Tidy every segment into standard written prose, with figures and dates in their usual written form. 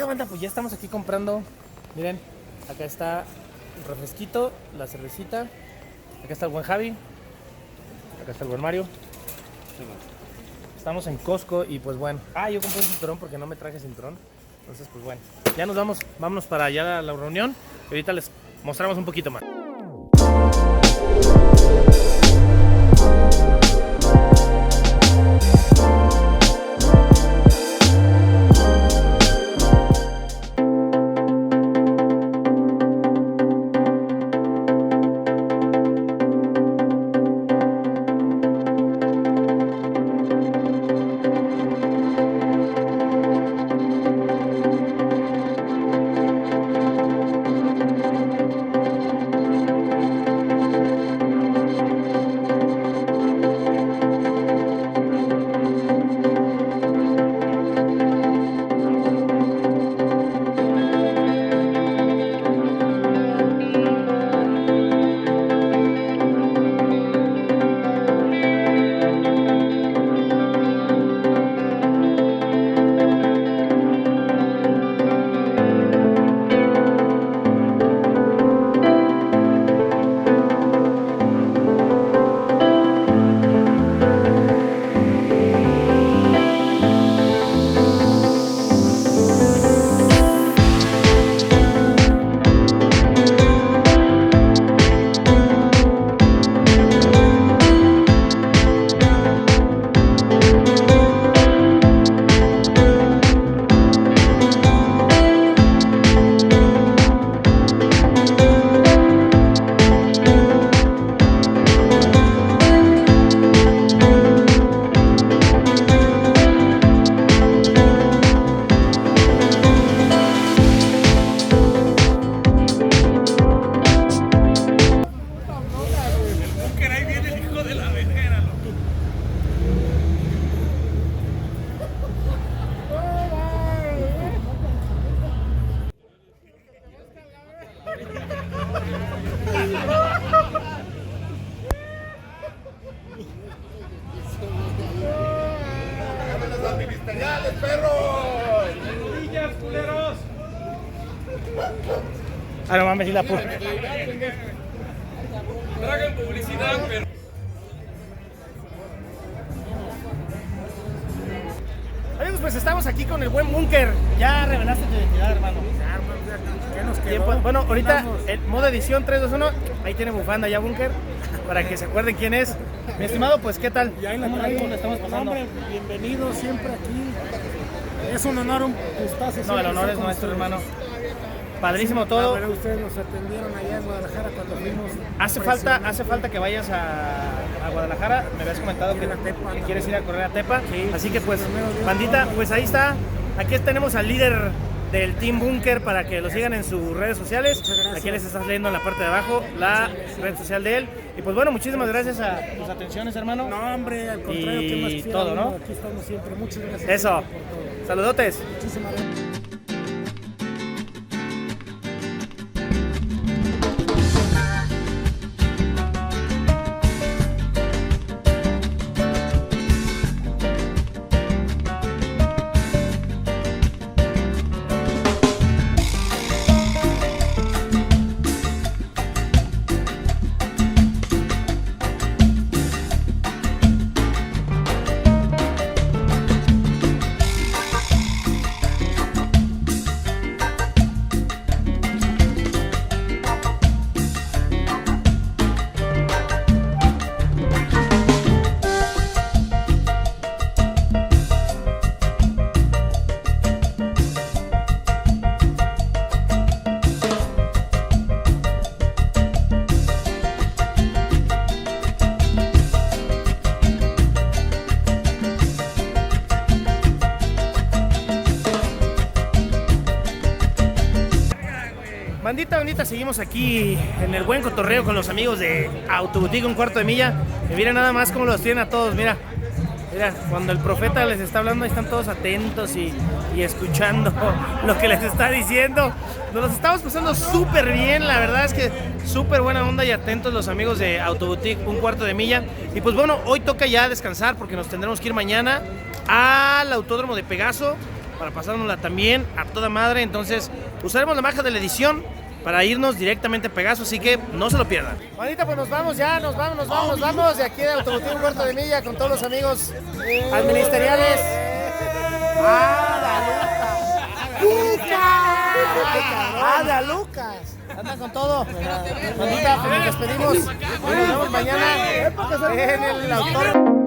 banda? Pues ya estamos aquí comprando. Miren, acá está el refresquito, la cervecita. Acá está el buen Javi. Acá está el buen Mario. Estamos en Costco y pues bueno. Yo compré un cinturón porque no me traje cinturón. Entonces pues bueno, ya nos vamos. Vámonos para allá a la reunión. Y ahorita les mostramos un poquito más. ¡Los administeriales, perros! ¡Millas, culeros! No mames, y la puta. Tragan publicidad, pero... Amigos, pues estamos aquí con el buen Búnker. Ya revelaste tu identidad, hermano. ¿Qué nos quedó? Bueno, ahorita el modo edición 3, 2, 1. Ahí tiene bufanda ya Búnker, para que se acuerden quién es. Mi estimado, pues ¿qué tal? ¿Cómo le estamos pasando? Hombre, bienvenido siempre aquí. Es un honor, un gustazo. No, el honor es nuestro, hermano. Padrísimo todo. Pero ustedes nos atendieron allá en Guadalajara cuando fuimos. Hace falta que vayas a Guadalajara. Me habías comentado que quieres ir a correr a Tepa. Sí. Así que pues, bandita, pues ahí está. Aquí tenemos al líder del Team Búnker para que lo sigan en sus redes sociales. Aquí les estás leyendo en la parte de abajo la red social de él. Y pues bueno, muchísimas gracias a tus atenciones, hermano. No, hombre, al contrario, Y que más quisiera todo, ¿no? uno. Aquí estamos siempre. Muchas gracias. Eso. por todo. Saludotes. Muchísimas gracias. Bandita, seguimos aquí en el buen cotorreo con los amigos de Autoboutique un cuarto de milla. Y mira nada más cómo los tienen a todos, mira, cuando el profeta les está hablando, ahí están todos atentos y escuchando lo que les está diciendo. Nos los estamos pasando súper bien, la verdad es que súper buena onda y atentos los amigos de Autoboutique un cuarto de milla. Y pues bueno, hoy toca ya descansar porque nos tendremos que ir mañana al autódromo de Pegaso para pasárnosla también a toda madre. Entonces usaremos la magia de la edición para irnos directamente a Pegaso, así que no se lo pierdan. Bandita, pues nos vamos ya, nos vamos de aquí de Automotivo Un Cuarto de Milla con todos los amigos administeriales. ¡Ada Lucas! Andan con todo. Bandita, pues nos despedimos y nos vemos mañana en el autódromo.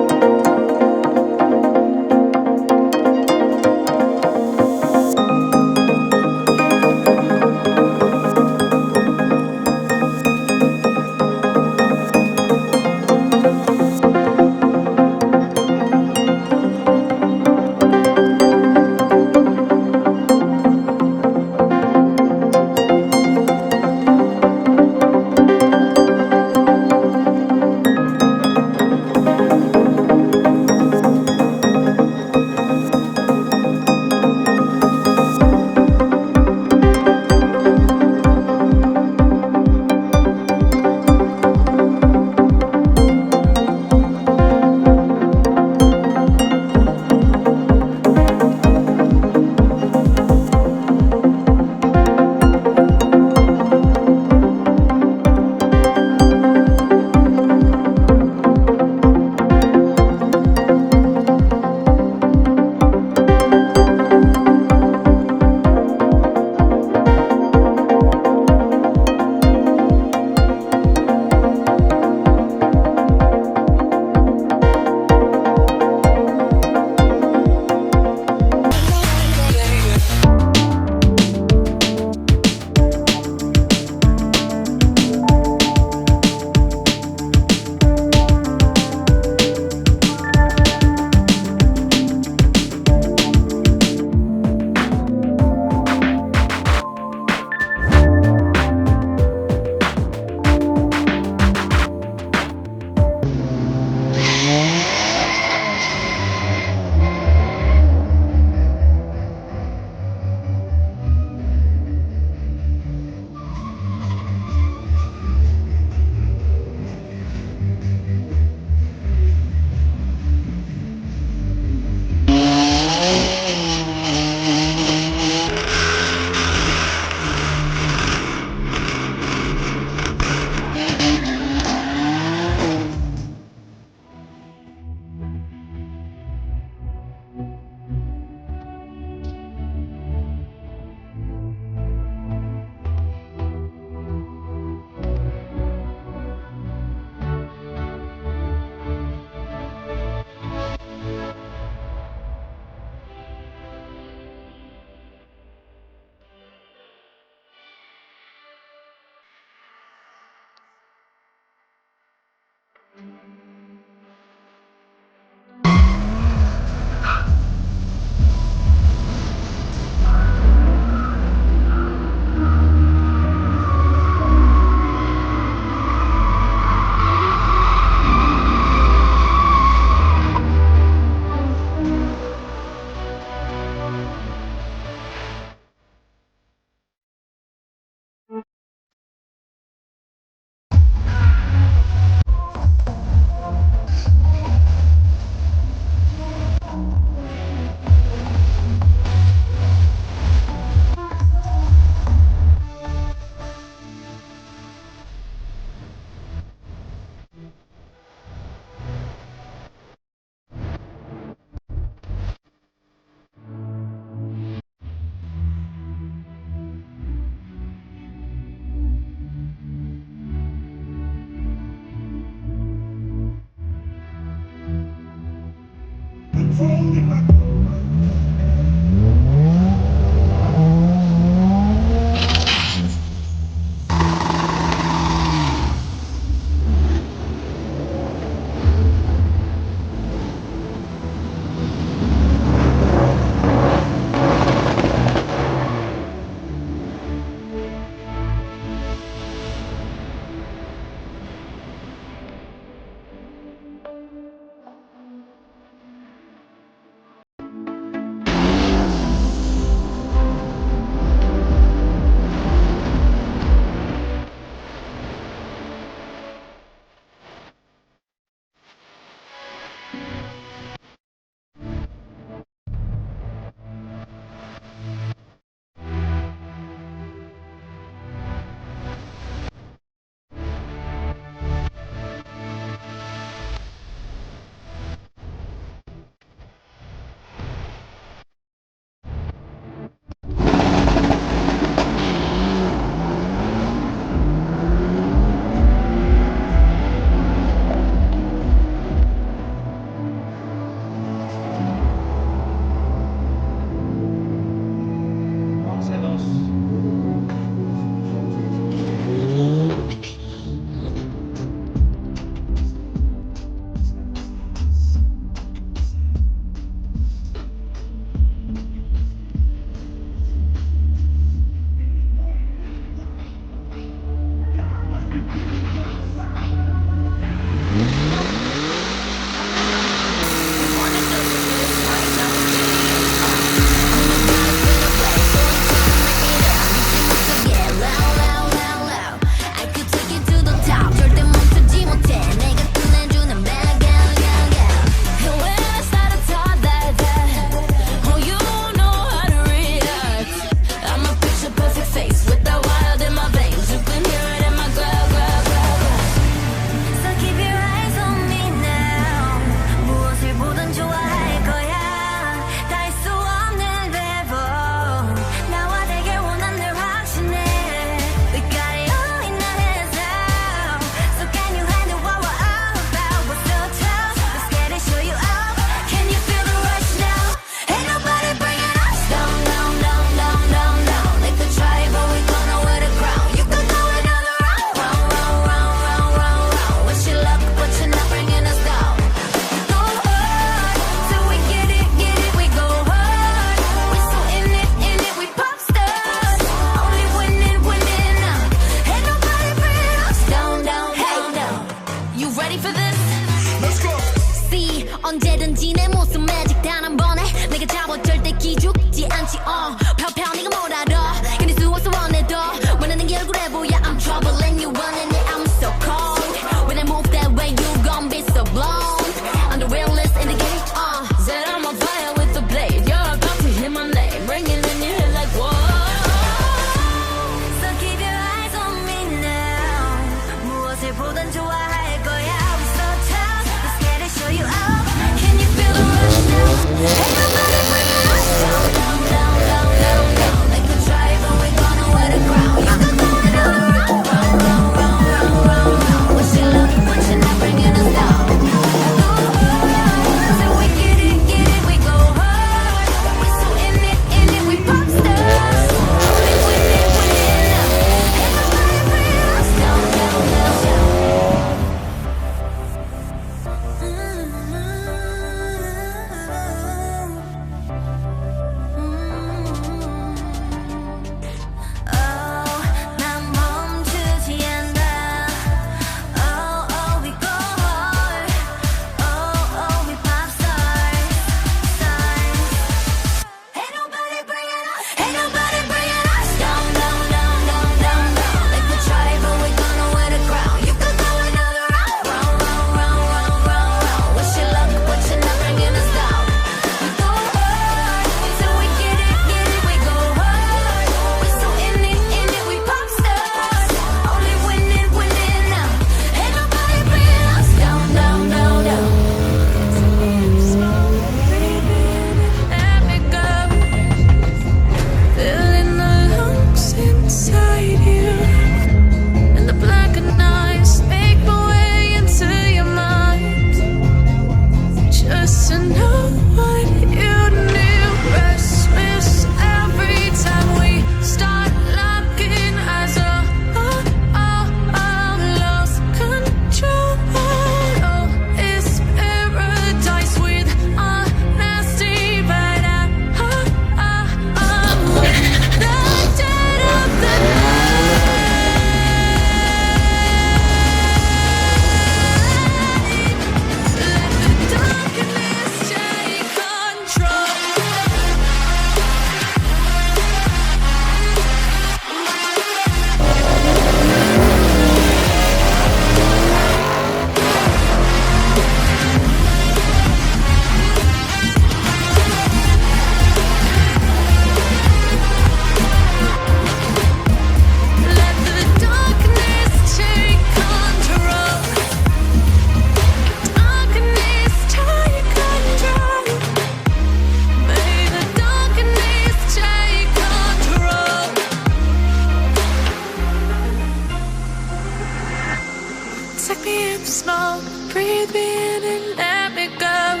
take me in the snow, breathe me in and let me go.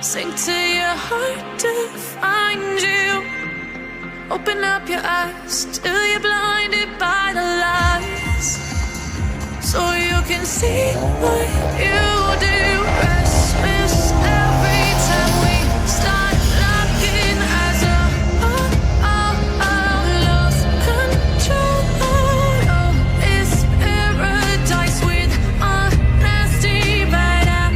Sink to your heart to find you. Open up your eyes till you're blinded by the lights, so you can see what you do. Restless every time we start looking as a lost control. Oh, it's paradise with honesty, but I'm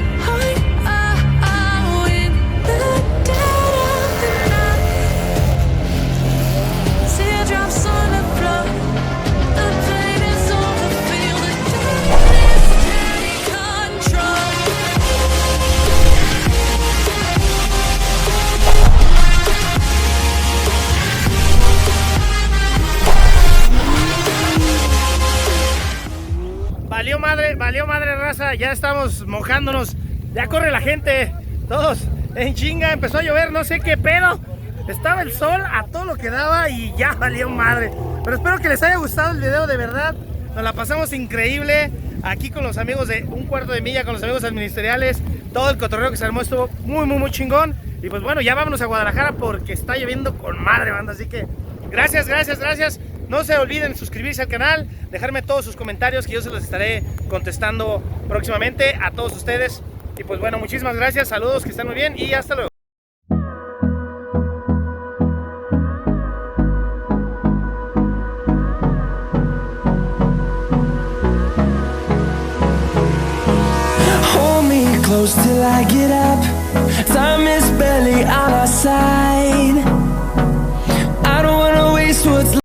in the dead of the night. Teardrops on the floor. The pain is over. Feel the darkness take control. Valió madre raza, ya estamos mojándonos, ya corre la gente, todos en chinga, empezó a llover, no sé qué pedo, estaba el sol a todo lo que daba y ya valió madre. Pero espero que les haya gustado el video, de verdad, nos la pasamos increíble aquí con los amigos de Un Cuarto de Milla, con los amigos administeriales, todo el cotorreo que se armó estuvo muy chingón. Y pues bueno, ya vámonos a Guadalajara porque está lloviendo con madre, banda, así que gracias. No se olviden suscribirse al canal, dejarme todos sus comentarios que yo se los estaré contestando próximamente a todos ustedes. Y pues bueno, muchísimas gracias, saludos, que estén muy bien y hasta luego. Hold me close till I get up. Time is barely on our side.